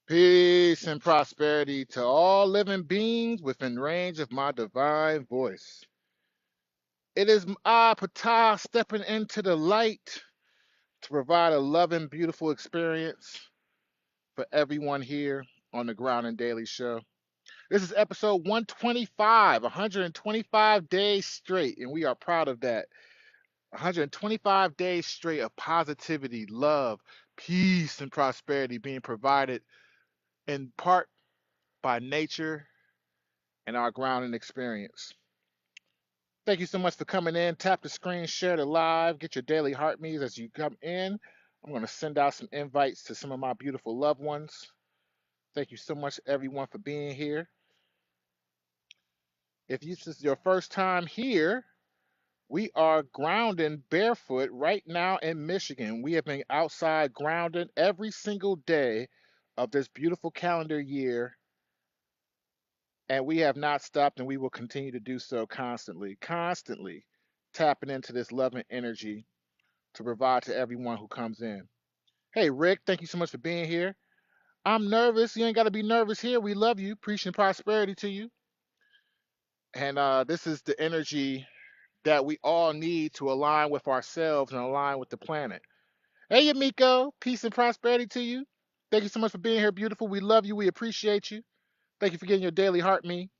Peace and prosperity to all living beings within range of my divine voice. It is I, Ptah, stepping into the light to provide a loving, beautiful experience for everyone here on the Ground and Daily Show. This is episode 125, 125 days straight, and we are proud of that. 125 days straight of positivity, love, peace, and prosperity being provided in part by nature and our grounding experience. Thank you so much for coming in. Tap the screen, share the live, get your daily heart me's as you come in. I'm going to send out some invites to some of my beautiful loved ones. Thank you so much, everyone, for being here. If this is your first time here, we are grounding barefoot right now in Michigan. We have been outside grounding every single day of this beautiful calendar year, and we have not stopped, and we will continue to do so constantly tapping into this loving energy to provide to everyone who comes in. Hey, Rick, thank you so much for being here. I'm nervous. You ain't got to be nervous here. We love you. Preaching prosperity to you. And this is the energy that we all need to align with ourselves and align with the planet. Hey, Yamiko, peace and prosperity to you. Thank you so much for being here, beautiful. We love you. We appreciate you. Thank you for getting your daily heart me.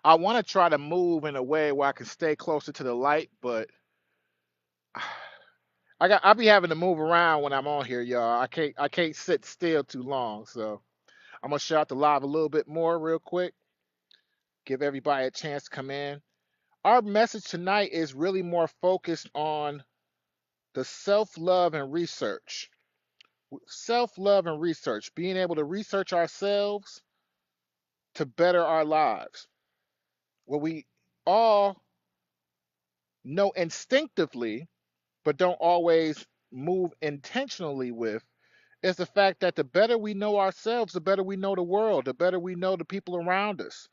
I want to try to move in a way where I can stay closer to the light, but I'll be having to move around when I'm on here, y'all. I can't sit still too long. So I'm gonna share out the live a little bit more real quick. Give everybody a chance to come in. Our message tonight is really more focused on the self-love and research. Self-love and research, being able to research ourselves to better our lives. What we all know instinctively, but don't always move intentionally with, is the fact that the better we know ourselves, the better we know the world, the better we know the people around us,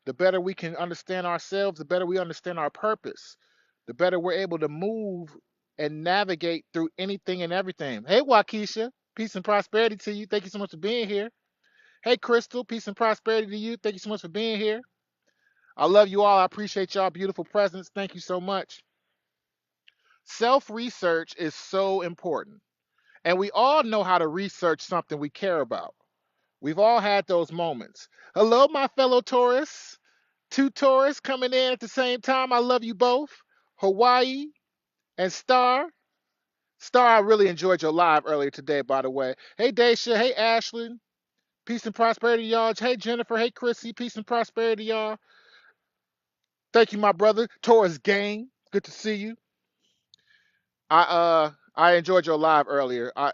the better we can understand ourselves, the better we understand our purpose, the better we're able to move and navigate through anything and everything. Hey, Waukesha, peace and prosperity to you. Thank you so much for being here. Hey, Crystal, peace and prosperity to you. Thank you so much for being here. I love you all. I appreciate y'all beautiful presence. Thank you so much. Self research is so important. And we all know how to research something we care about. We've all had those moments. Hello, my fellow tourists. Two tourists coming in at the same time. I love you both. Hawaii and Star. Star, I really enjoyed your live earlier today, by the way. Hey, Daisha. Hey, Ashley. Peace and prosperity, y'all. Hey, Jennifer. Hey, Chrissy. Peace and prosperity, y'all. Thank you, my brother. Taurus Gang. Good to see you. I enjoyed your live earlier. I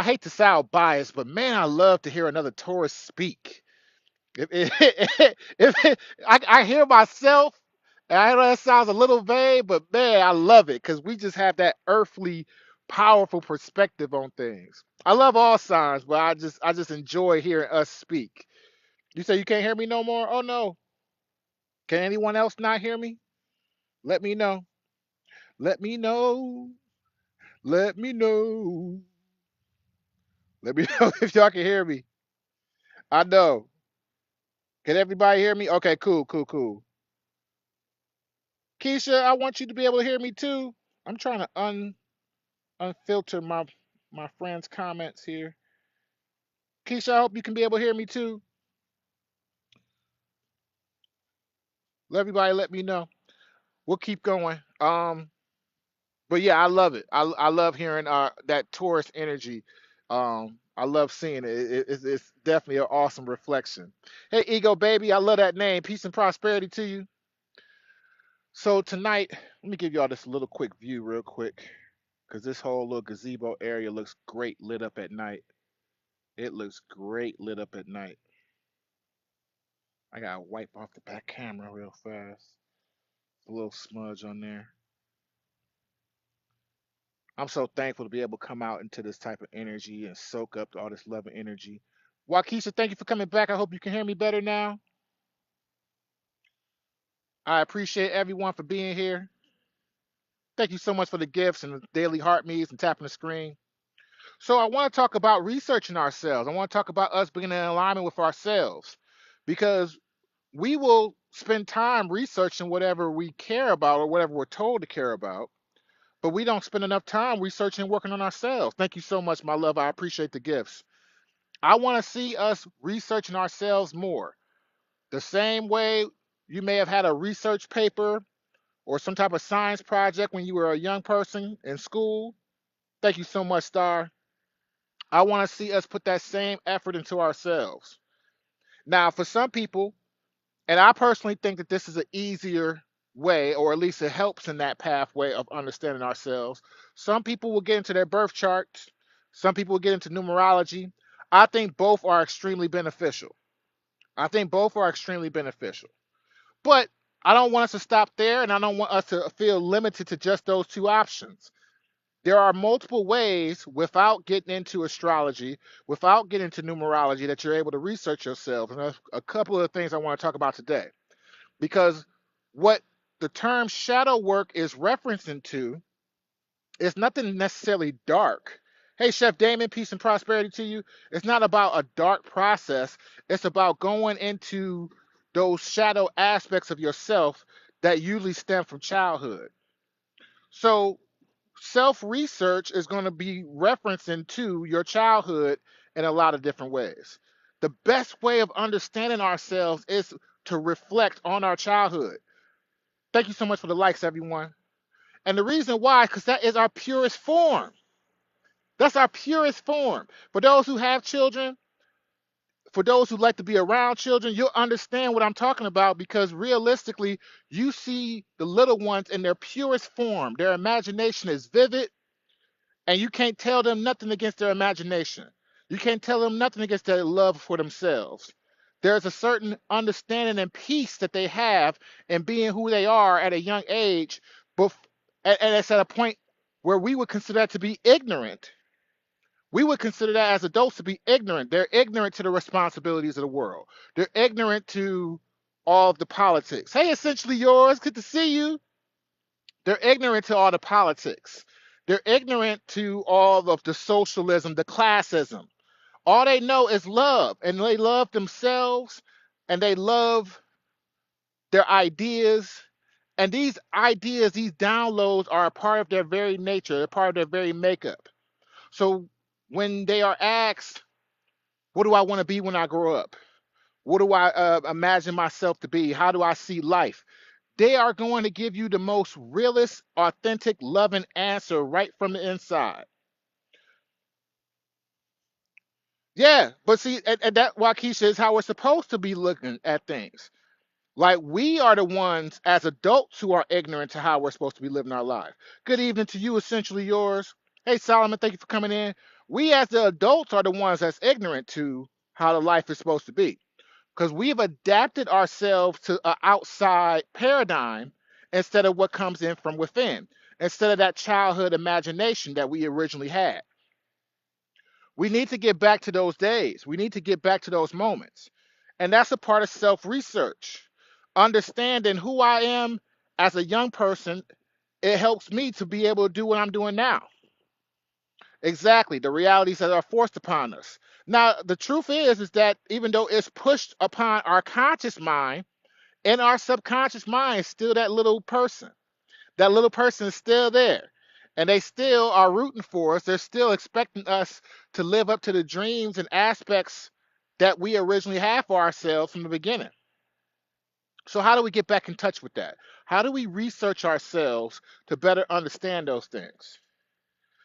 hate to sound biased, but man, I love to hear another Taurus speak. If I hear myself, and I know that sounds a little vague, but man, I love it because we just have that earthly, powerful perspective on things. I love all signs, but I just enjoy hearing us speak. You say you can't hear me no more? Oh no. Can anyone else not hear me? Let me know. Let me know. Let me know. Let me know if y'all can hear me. I know. Can everybody hear me? Okay, cool, cool, cool. Keisha, I want you to be able to hear me too. I'm trying to unfilter my friends' comments here. Keisha, I hope you can be able to hear me too. Let everybody let me know. We'll keep going. But yeah, I love it. I love hearing that Taurus energy. I love seeing it. It's definitely an awesome reflection. Hey, Ego Baby, I love that name. Peace and prosperity to you. So tonight, let me give y'all this little quick view, real quick, because this whole little gazebo area looks great lit up at night. It looks great lit up at night. I gotta wipe off the back camera real fast. A little smudge on there. I'm so thankful to be able to come out into this type of energy and soak up all this love and energy. Waukesha, thank you for coming back. I hope you can hear me better now. I appreciate everyone for being here. Thank you so much for the gifts and the daily heart me's and tapping the screen. So I want to talk about researching ourselves. I want to talk about us being in alignment with ourselves because we will spend time researching whatever we care about or whatever we're told to care about, but we don't spend enough time researching and working on ourselves. Thank you so much, my love. I appreciate the gifts. I want to see us researching ourselves more. The same way you may have had a research paper or some type of science project when you were a young person in school. Thank you so much, Star. I want to see us put that same effort into ourselves. Now, for some people, and I personally think that this is an easier way, or at least it helps in that pathway of understanding ourselves. Some people will get into their birth charts, some people will get into numerology. I think both are extremely beneficial. I think both are extremely beneficial. But I don't want us to stop there, and I don't want us to feel limited to just those two options. There are multiple ways without getting into astrology, without getting into numerology, that you're able to research yourself. And there's a couple of things I want to talk about today. Because what the term shadow work is referencing to is nothing necessarily dark. Hey, Chef Damon, peace and prosperity to you. It's not about a dark process, it's about going into those shadow aspects of yourself that usually stem from childhood. So, self research is going to be referencing to your childhood in a lot of different ways. The best way of understanding ourselves is to reflect on our childhood. Thank you so much for the likes, everyone. And the reason why, because that is our purest form. That's our purest form. For those who have children, for those who like to be around children, you'll understand what I'm talking about because realistically, you see the little ones in their purest form. Their imagination is vivid, and you can't tell them nothing against their imagination. You can't tell them nothing against their love for themselves. There's a certain understanding and peace that they have in being who they are at a young age, but and it's at a point where we would consider that to be ignorant. We would consider that as adults to be ignorant. They're ignorant to the responsibilities of the world. They're ignorant to all of the politics. Hey, essentially yours. Good to see you. They're ignorant to all the politics. They're ignorant to all of the socialism, the classism. All they know is love, and they love themselves, and they love their ideas. And these ideas, these downloads are a part of their very nature, they're part of their very makeup. So when they are asked, what do I want to be when I grow up? What do I imagine myself to be? How do I see life? They are going to give you the most realist, authentic, loving answer right from the inside. Yeah, but see, and that, Waukesha, is how we're supposed to be looking at things. Like we are the ones as adults who are ignorant to how we're supposed to be living our life. Good evening to you, essentially yours. Hey, Solomon, thank you for coming in. We as the adults are the ones that's ignorant to how the life is supposed to be because we've adapted ourselves to an outside paradigm instead of what comes in from within, instead of that childhood imagination that we originally had. We need to get back to those days. We need to get back to those moments. And that's a part of self research. Understanding who I am as a young person, it helps me to be able to do what I'm doing now. Exactly, the realities that are forced upon us. Now, the truth is that even though it's pushed upon our conscious mind, in our subconscious mind is still that little person. That little person is still there. And they still are rooting for us. They're still expecting us to live up to the dreams and aspects that we originally had for ourselves from the beginning. So, how do we get back in touch with that? How do we research ourselves to better understand those things?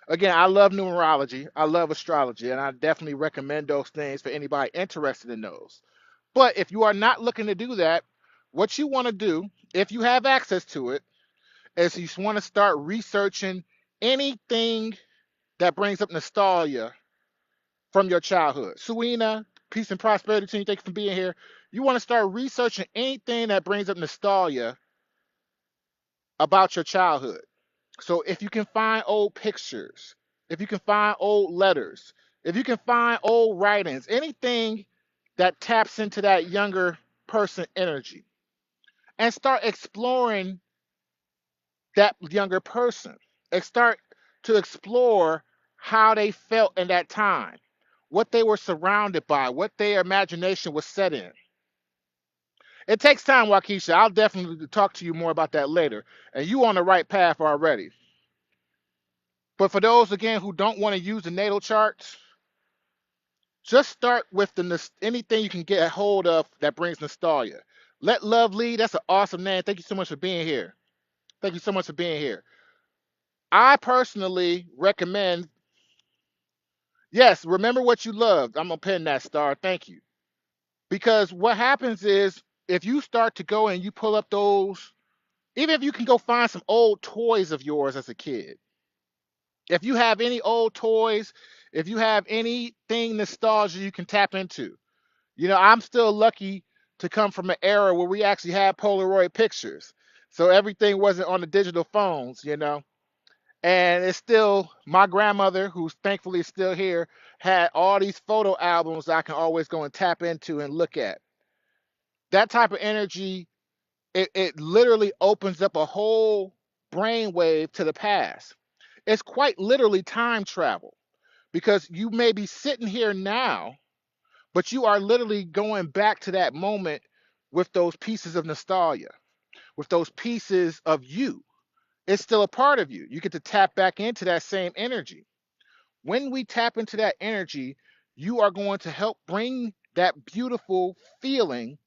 Again, I love numerology, I love astrology, and I definitely recommend those things for anybody interested in those. But if you are not looking to do that, what you want to do, if you have access to it, is you want to start researching anything that brings up nostalgia from your childhood. Suina, peace and prosperity to you. Thank you for being here. You want to start researching anything that brings up nostalgia about your childhood. So if you can find old pictures, if you can find old letters, if you can find old writings, anything that taps into that younger person energy, and start exploring that younger person and start to explore how they felt in that time, what they were surrounded by, what their imagination was set in. It takes time, Waukesha. I'll definitely talk to you more about that later. And you on the right path already. But for those again who don't want to use the natal charts, just start with anything you can get a hold of that brings nostalgia. Let Love Lead. That's an awesome name. Thank you so much for being here. Thank you so much for being here. I personally recommend, yes, remember what you loved. I'm gonna pin that star. Thank you. Because what happens is if you start to go and you pull up those, even if you can go find some old toys of yours as a kid, if you have any old toys, if you have anything nostalgia you can tap into. I'm still lucky to come from an era where we actually had Polaroid pictures. So everything wasn't on the digital phones. And it's still my grandmother, who's thankfully still here, had all these photo albums I can always go and tap into and look at. That type of energy, it literally opens up a whole brainwave to the past. It's quite literally time travel because you may be sitting here now, but you are literally going back to that moment with those pieces of nostalgia, with those pieces of you. It's still a part of you. You get to tap back into that same energy. When we tap into that energy, you are going to help bring that beautiful feeling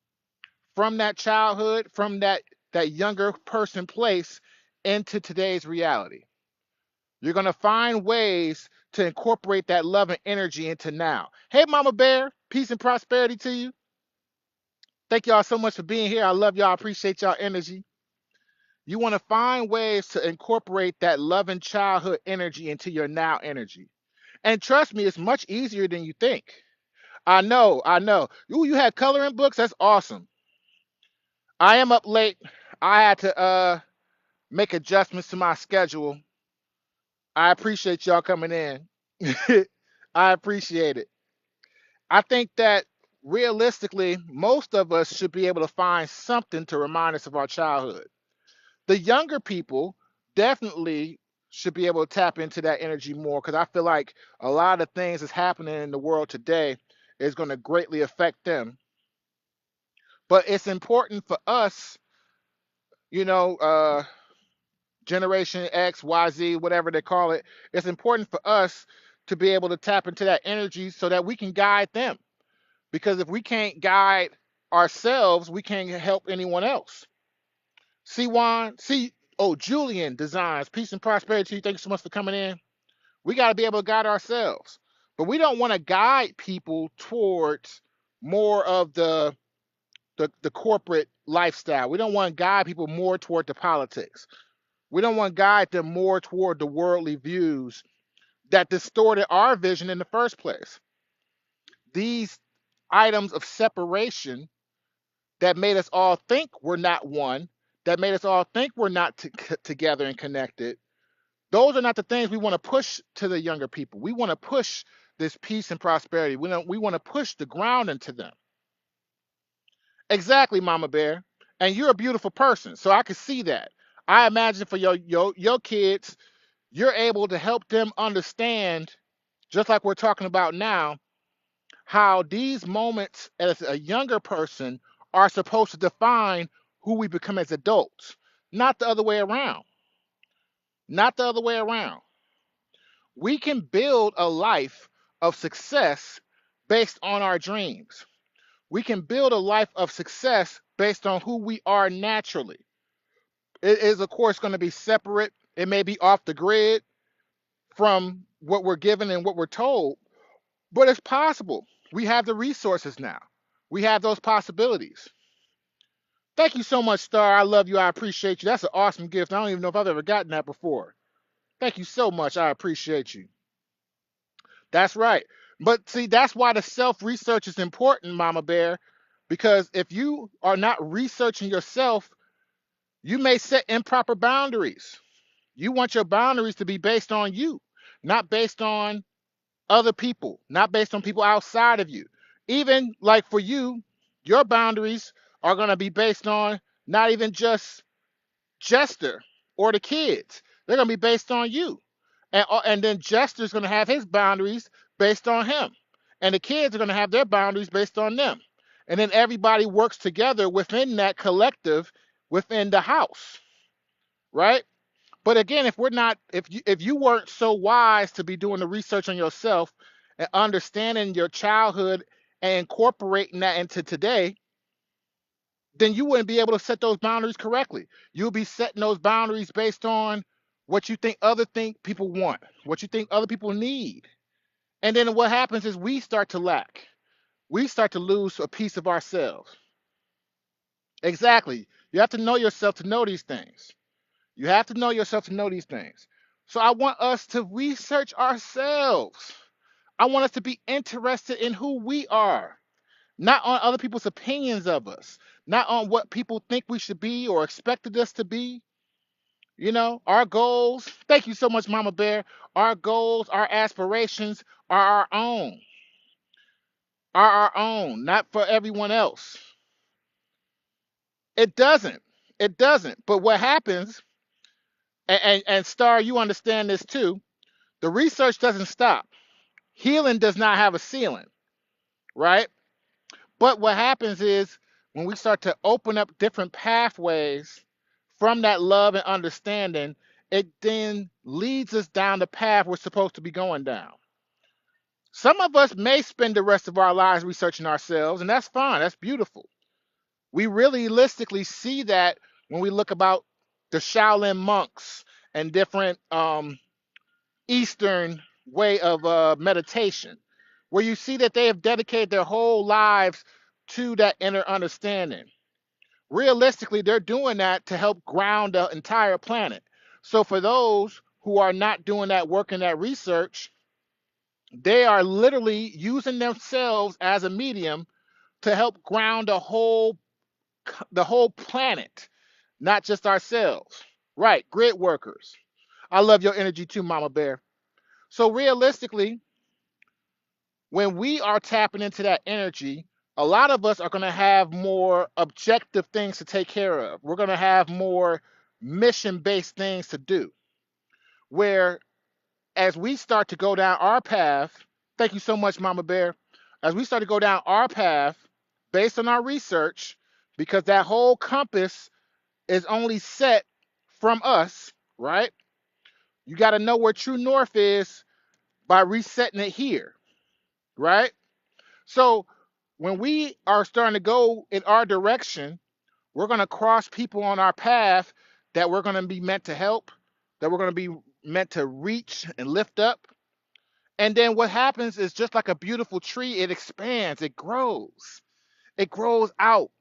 from that childhood, from that younger person place into today's reality. You're going to find ways to incorporate that love and energy into now. Hey, Mama Bear, peace and prosperity to you. Thank y'all so much for being here. I love y'all. I appreciate y'all energy. You want to find ways to incorporate that loving childhood energy into your now energy. And trust me, it's much easier than you think. I know, I know. Ooh, you had coloring books? That's awesome. I am up late. I had to make adjustments to my schedule. I appreciate y'all coming in. I appreciate it. I think that realistically, most of us should be able to find something to remind us of our childhood. The younger people definitely should be able to tap into that energy more because I feel like a lot of things that's happening in the world today is going to greatly affect them. But it's important for us, you know, Generation X, Y, Z, whatever they call it. It's important for us to be able to tap into that energy so that we can guide them. Because if we can't guide ourselves, we can't help anyone else. See Juan, see Julian Designs. Peace and prosperity to you. Thank you so much for coming in. We got to be able to guide ourselves. But we don't want to guide people towards more of the corporate lifestyle. We don't want to guide people more toward the politics. We don't want to guide them more toward the worldly views that distorted our vision in the first place. These items of separation that made us all think we're not one, that made us all think we're not together and connected, those are not the things we want to push to the younger people. We want to push this peace and prosperity. We want to push the ground into them. Exactly, Mama Bear. And you're a beautiful person, so I can see that. I imagine for your kids, you're able to help them understand, just like we're talking about now, how these moments as a younger person are supposed to define who we become as adults, not the other way around. Not the other way around. We can build a life of success based on our dreams. We can build a life of success based on who we are naturally. It is, of course, going to be separate. It may be off the grid from what we're given and what we're told, but it's possible. We have the resources now. We have those possibilities. Thank you so much, Star. I love you. I appreciate you. That's an awesome gift. I don't even know if I've ever gotten that before. Thank you so much. I appreciate you. That's right. But see, that's why the self research is important, Mama Bear, because if you are not researching yourself, you may set improper boundaries. You want your boundaries to be based on you, not based on other people, not based on people outside of you. Even like for you, your boundaries are going to be based on not even just Jester or the kids. They're going to be based on you. And then Jester's going to have his boundaries based on him, and the kids are going to have their boundaries based on them, and then everybody works together within that collective within the house, right? But again, if we're not, if you weren't so wise to be doing the research on yourself and understanding your childhood and incorporating that into today, then you wouldn't be able to set those boundaries correctly. You'll be setting those boundaries based on what you think people want, what you think other people need. And then what happens is we start to lack. We start to lose a piece of ourselves. Exactly. You have to know yourself to know these things. You have to know yourself to know these things. So I want us to research ourselves. I want us to be interested in who we are, not on other people's opinions of us, not on what people think we should be or expected us to be. Our goals, thank you so much, Mama Bear. Our goals, our aspirations are our own, not for everyone else. It doesn't. It doesn't. But what happens, and Star, you understand this too, the research doesn't stop. Healing does not have a ceiling, right? But what happens is when we start to open up different pathways from that love and understanding, it then leads us down the path we're supposed to be going down. Some of us may spend the rest of our lives researching ourselves, and that's fine. That's beautiful. We really realistically see that when we look about the Shaolin monks and different Eastern way of meditation, where you see that they have dedicated their whole lives to that inner understanding. Realistically, they're doing that to help ground the entire planet. So for those who are not doing that work and that research, they are literally using themselves as a medium to help ground the whole planet, not just ourselves. Right, grid workers. I love your energy too, Mama Bear. So realistically, when we are tapping into that energy, a lot of us are going to have more objective things to take care of. We're going to have more mission based things to do. Where as we start to go down our path, thank you so much, Mama Bear. As we start to go down our path based on our research, because that whole compass is only set from us, right? You got to know where true north is by resetting it here, right? So when we are starting to go in our direction, we're going to cross people on our path that we're going to be meant to help, that we're going to be meant to reach and lift up. And then what happens is just like a beautiful tree, it expands, it grows out.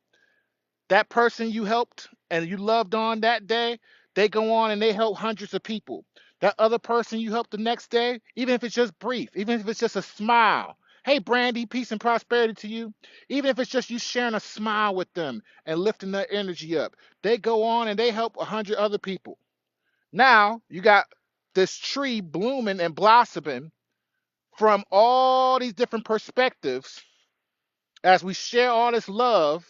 That person you helped and you loved on that day, they go on and they help hundreds of people. That other person you helped the next day, even if it's just brief, even if it's just a smile. Hey, Brandy, peace and prosperity to you. Even if it's just you sharing a smile with them and lifting their energy up, they go on and they help 100 other people. Now you got this tree blooming and blossoming from all these different perspectives as we share all this love.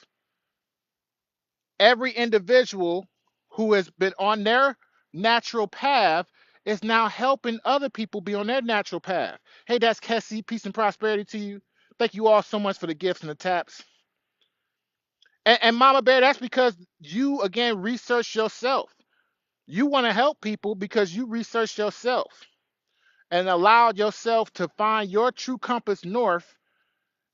Every individual who has been on their natural path is now helping other people be on their natural path. Hey, that's Kessie. Peace and prosperity to you. Thank you all so much for the gifts and the taps. And Mama Bear, that's because you, again, research yourself. You want to help people because you researched yourself and allowed yourself to find your true compass north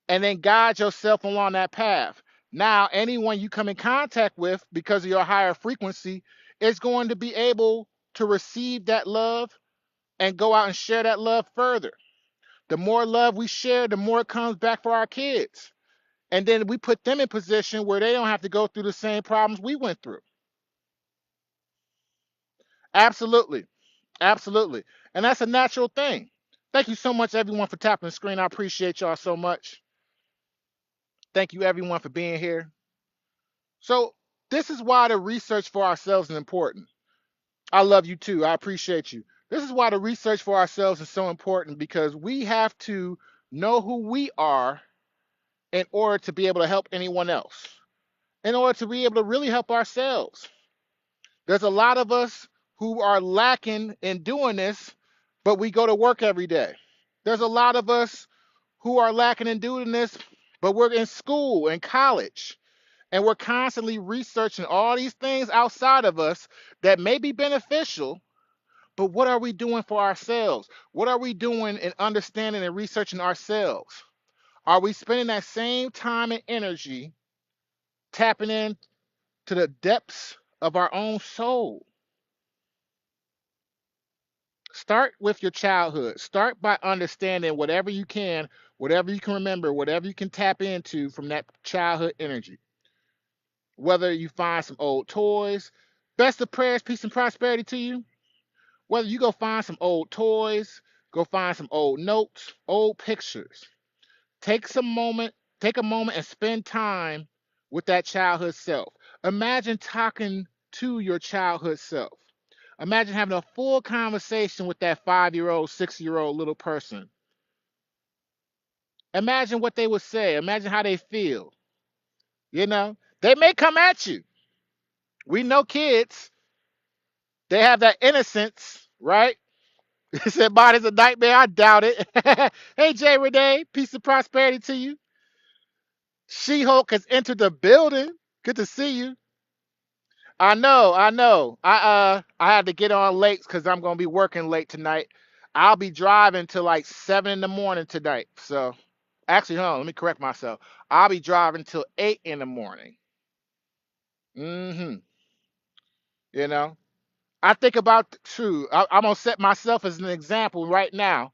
and then guide yourself along that path. Now, anyone you come in contact with because of your higher frequency is going to be able to receive that love and go out and share that love further. The more love we share, the more it comes back for our kids. And then we put them in position where they don't have to go through the same problems we went through. Absolutely. Absolutely. And that's a natural thing. Thank you so much, everyone, for tapping the screen. I appreciate y'all so much. Thank you, everyone, for being here. So this is why the research for ourselves is important. I love you too. I appreciate you. This is why the research for ourselves is so important because we have to know who we are in order to be able to help anyone else, in order to be able to really help ourselves. There's a lot of us who are lacking in doing this but we go to work every day. There's a lot of us who are lacking in doing this, but we're in school and college, and we're constantly researching all these things outside of us that may be beneficial, but what are we doing for ourselves? What are we doing in understanding and researching ourselves? Are we spending that same time and energy tapping in to the depths of our own soul? Start with your childhood. Start by understanding whatever you can remember, whatever you can tap into from that childhood energy. Whether you find some old toys, best of prayers, peace, and prosperity to you. Whether you go find some old toys, go find some old notes, old pictures. Take some moment, take a moment and spend time with that childhood self. Imagine talking to your childhood self. Imagine having a full conversation with that 5 year old, 6 year old little person. Imagine what they would say. Imagine how they feel. They may come at you. We know kids, they have that innocence, right? He said, body's a nightmare. I doubt it. Hey, Jay Renee, peace and prosperity to you. She Hulk has entered the building. Good to see you. I know, I know. I had to get on late because I'm gonna be working late tonight. I'll be driving till like 7 in the morning tonight. So actually, hold on, let me correct myself. I'll be driving till 8 in the morning. Mm-hmm. You know, I think about true. I'm gonna set myself as an example right now.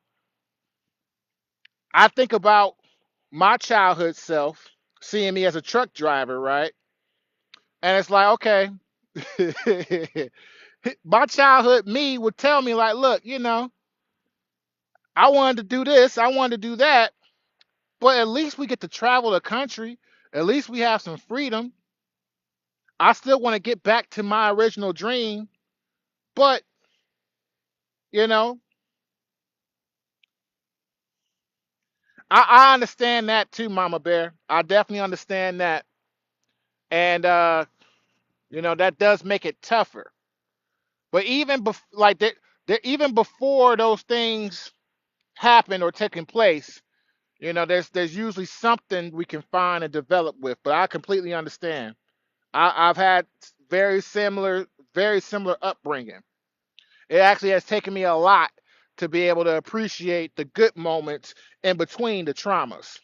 I think about my childhood self seeing me as a truck driver, right? And it's like, okay, my childhood me would tell me like, look, I wanted to do this, I wanted to do that, but at least we get to travel the country. At least we have some freedom. I still want to get back to my original dream, but you know, I understand that too, Mama Bear. I definitely understand that, and that does make it tougher. But even even before those things happen or taking place, there's usually something we can find and develop with. But I completely understand. I've had very similar upbringing. It actually has taken me a lot to be able to appreciate the good moments in between the traumas.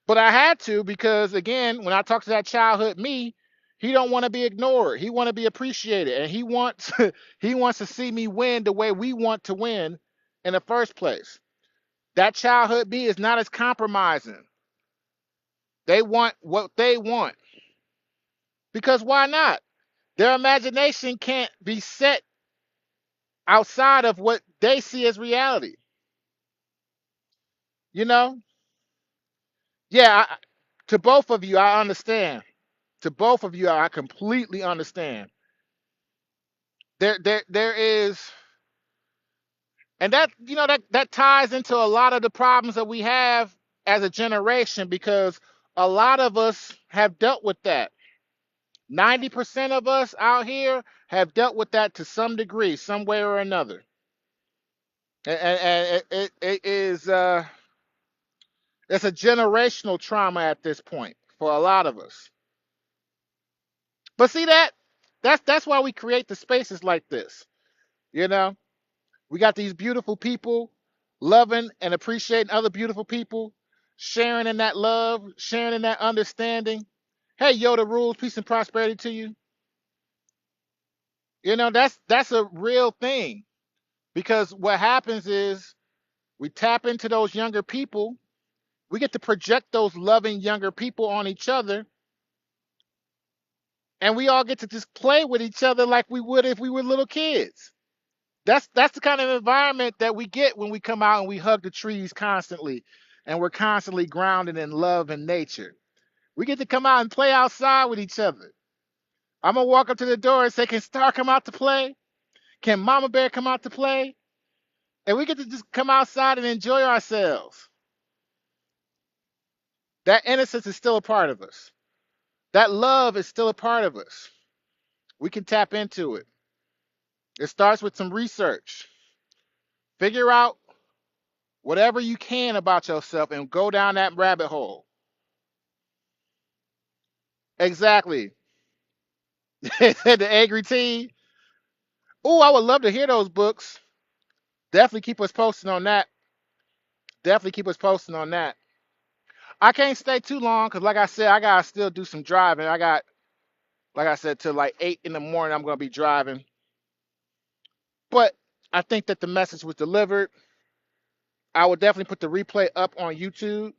But I had to because again, when I talk to that childhood me, he don't want to be ignored. He want to be appreciated, and he wants he wants to see me win the way we want to win in the first place. That childhood me is not as compromising. They want what they want because why not? Their imagination can't be set outside of what they see as reality. You know? Yeah, to both of you, I understand. To both of you, I completely understand. There is, and that ties into a lot of the problems that we have as a generation because a lot of us have dealt with that. 90% of us out here have dealt with that to some degree, some way or another. And it is it's a generational trauma at this point for a lot of us. But see that's why we create the spaces like this. You know, we got these beautiful people loving and appreciating other beautiful people, sharing in that love, sharing in that understanding. Hey, Yoda rules, peace and prosperity to you. That's a real thing because what happens is we tap into those younger people. We get to project those loving younger people on each other, and we all get to just play with each other like we would if we were little kids. That's the kind of environment that we get when we come out and we hug the trees constantly, and we're constantly grounded in love and nature. We get to come out and play outside with each other. I'm gonna walk up to the door and say, "Can Star come out to play? Can Mama Bear come out to play?" And we get to just come outside and enjoy ourselves. That innocence is still a part of us. That love is still a part of us. We can tap into it. It starts with some research. Figure out whatever you can about yourself and go down that rabbit hole. Exactly. The Angry Teen. Oh, I would love to hear those books. Definitely keep us posting on that. Definitely keep us posting on that. I can't stay too long because, like I said, I gotta still do some driving. I got, like I said, till like 8 in the morning. I'm gonna be driving, but I think that the message was delivered. I will definitely put the replay up on YouTube.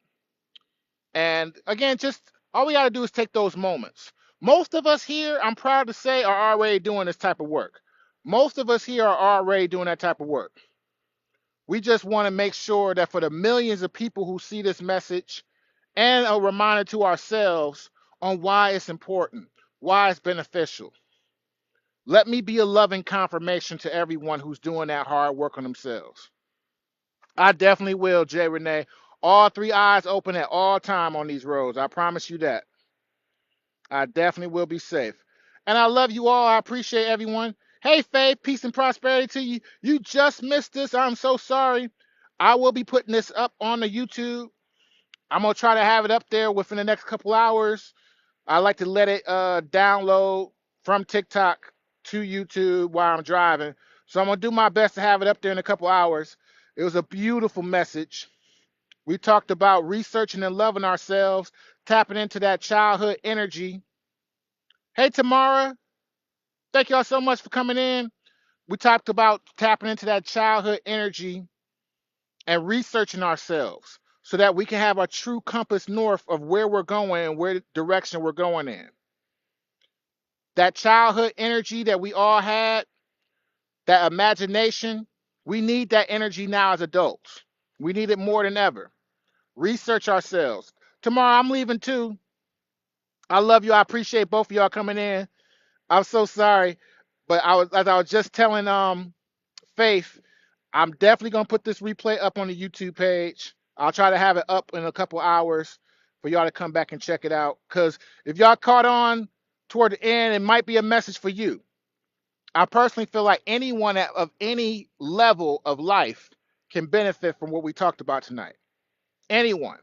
And again, just all we gotta do is take those moments. Most of us here, I'm proud to say, are already doing this type of work. Most of us here are already doing that type of work. We just want to make sure that for the millions of people who see this message, and a reminder to ourselves on why it's important, why it's beneficial. Let me be a loving confirmation to everyone who's doing that hard work on themselves. I definitely will, Jay Renee. All three eyes open at all time on these roads. I promise you that. I definitely will be safe. And I love you all. I appreciate everyone. Hey, Faith, peace and prosperity to you. You just missed this. I'm so sorry. I will be putting this up on the YouTube. I'm going to try to have it up there within the next couple hours. I like to let it download from TikTok to YouTube while I'm driving. So I'm going to do my best to have it up there in a couple hours. It was a beautiful message. We talked about researching and loving ourselves, tapping into that childhood energy. Hey, Tamara, thank y'all so much for coming in. We talked about tapping into that childhood energy and researching ourselves so that we can have a true compass north of where we're going and where direction we're going in. That childhood energy that we all had, that imagination, we need that energy now as adults. We need it more than ever. Research ourselves. Tomorrow I'm leaving too. I love you. I appreciate both of y'all coming in. I'm so sorry, but as I was just telling Faith, I'm definitely gonna put this replay up on the YouTube page. I'll try to have it up in a couple hours for y'all to come back and check it out. Cause if y'all caught on toward the end, it might be a message for you. I personally feel like anyone of any level of life can benefit from what we talked about tonight. Anyone.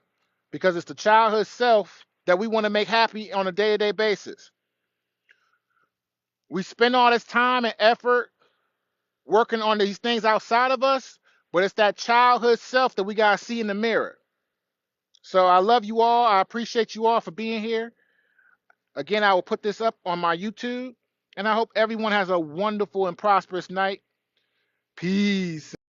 Because it's the childhood self that we want to make happy on a day-to-day basis. We spend all this time and effort working on these things outside of us, but it's that childhood self that we got to see in the mirror. So I love you all. I appreciate you all for being here. Again, I will put this up on my YouTube, and I hope everyone has a wonderful and prosperous night. Peace.